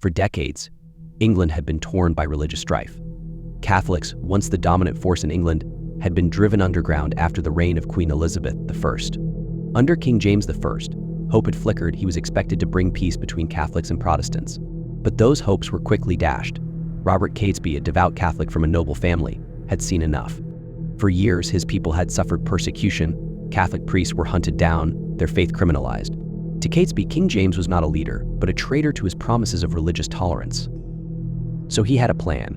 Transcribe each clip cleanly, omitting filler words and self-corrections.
For decades, England had been torn by religious strife. Catholics, once the dominant force in England, had been driven underground after the reign of Queen Elizabeth I. Under King James I, hope had flickered. He was expected to bring peace between Catholics and Protestants. But those hopes were quickly dashed. Robert Catesby, a devout Catholic from a noble family, had seen enough. For years, his people had suffered persecution. Catholic priests were hunted down, their faith criminalized. To Catesby, King James was not a leader, but a traitor to his promises of religious tolerance. So he had a plan.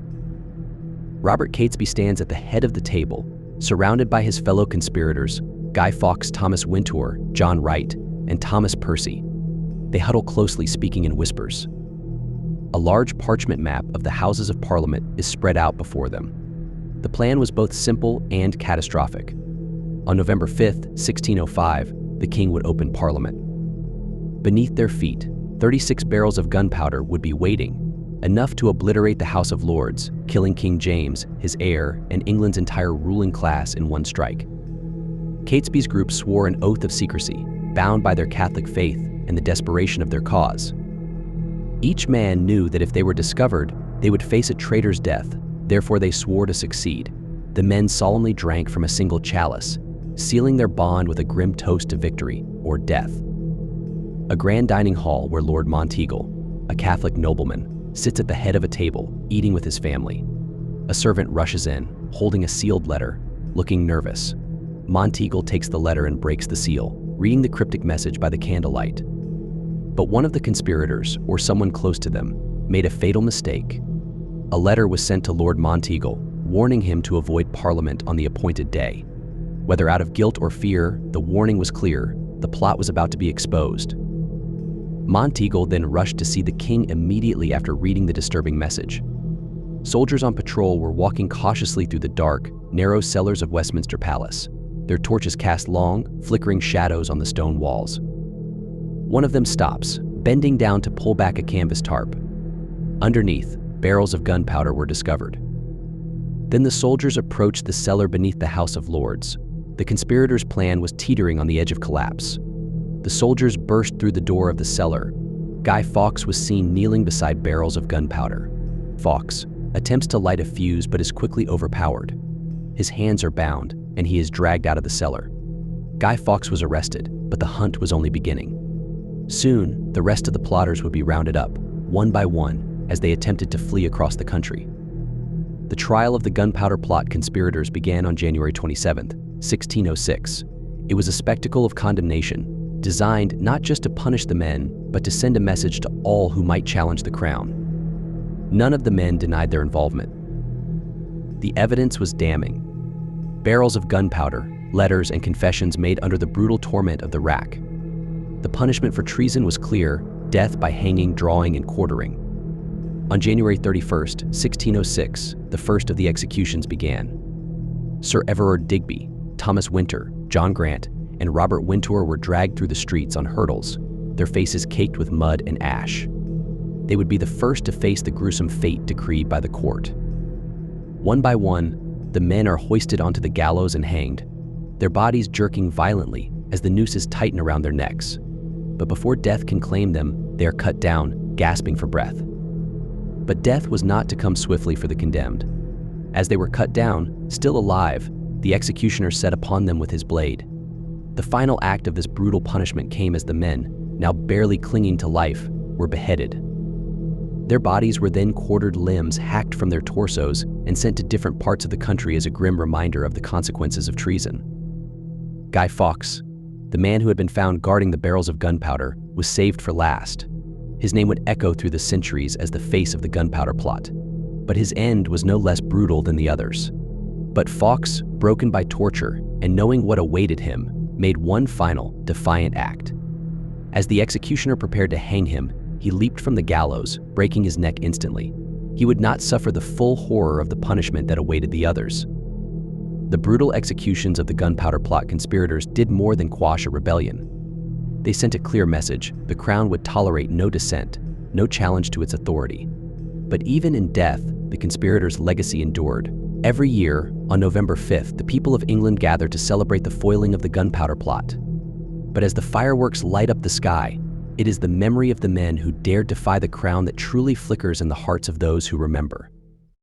Robert Catesby stands at the head of the table, surrounded by his fellow conspirators, Guy Fawkes, Thomas Wintour, John Wright, and Thomas Percy. They huddle closely, speaking in whispers. A large parchment map of the Houses of Parliament is spread out before them. The plan was both simple and catastrophic. On November 5th, 1605, the king would open Parliament. Beneath their feet, 36 barrels of gunpowder would be waiting, enough to obliterate the House of Lords, killing King James, his heir, and England's entire ruling class in one strike. Catesby's group swore an oath of secrecy, bound by their Catholic faith and the desperation of their cause. Each man knew that if they were discovered, they would face a traitor's death, therefore they swore to succeed. The men solemnly drank from a single chalice, sealing their bond with a grim toast to victory or death. A grand dining hall where Lord Monteagle, a Catholic nobleman, sits at the head of a table, eating with his family. A servant rushes in, holding a sealed letter, looking nervous. Monteagle takes the letter and breaks the seal, reading the cryptic message by the candlelight. But one of the conspirators, or someone close to them, made a fatal mistake. A letter was sent to Lord Monteagle, warning him to avoid Parliament on the appointed day. Whether out of guilt or fear, the warning was clear: the plot was about to be exposed. Monteagle then rushed to see the king immediately after reading the disturbing message. Soldiers on patrol were walking cautiously through the dark, narrow cellars of Westminster Palace. Their torches cast long, flickering shadows on the stone walls. One of them stops, bending down to pull back a canvas tarp. Underneath, barrels of gunpowder were discovered. Then the soldiers approached the cellar beneath the House of Lords. The conspirators' plan was teetering on the edge of collapse. The soldiers burst through the door of the cellar. Guy Fawkes was seen kneeling beside barrels of gunpowder. Fawkes attempts to light a fuse but is quickly overpowered. His hands are bound, and he is dragged out of the cellar. Guy Fawkes was arrested, but the hunt was only beginning. Soon, the rest of the plotters would be rounded up, one by one, as they attempted to flee across the country. The trial of the Gunpowder Plot conspirators began on January 27, 1606. It was a spectacle of condemnation, designed not just to punish the men, but to send a message to all who might challenge the crown. None of the men denied their involvement. The evidence was damning. Barrels of gunpowder, letters, and confessions made under the brutal torment of the rack. The punishment for treason was clear: death by hanging, drawing, and quartering. On January 31st, 1606, the first of the executions began. Sir Everard Digby, Thomas Winter, John Grant, and Robert Wintour were dragged through the streets on hurdles, their faces caked with mud and ash. They would be the first to face the gruesome fate decreed by the court. One by one, the men are hoisted onto the gallows and hanged, their bodies jerking violently as the nooses tighten around their necks. But before death can claim them, they are cut down, gasping for breath. But death was not to come swiftly for the condemned. As they were cut down, still alive, the executioner set upon them with his blade. The final act of this brutal punishment came as the men, now barely clinging to life, were beheaded. Their bodies were then quartered, limbs hacked from their torsos and sent to different parts of the country as a grim reminder of the consequences of treason. Guy Fawkes, the man who had been found guarding the barrels of gunpowder, was saved for last. His name would echo through the centuries as the face of the Gunpowder Plot. But his end was no less brutal than the others. But Fawkes, broken by torture and knowing what awaited him, made one final, defiant act. As the executioner prepared to hang him, he leaped from the gallows, breaking his neck instantly. He would not suffer the full horror of the punishment that awaited the others. The brutal executions of the Gunpowder Plot conspirators did more than quash a rebellion. They sent a clear message: the crown would tolerate no dissent, no challenge to its authority. But even in death, the conspirators' legacy endured. Every year, on November 5th, the people of England gather to celebrate the foiling of the Gunpowder Plot. But as the fireworks light up the sky, It is the memory of the men who dared defy the crown that truly flickers in the hearts of those who remember.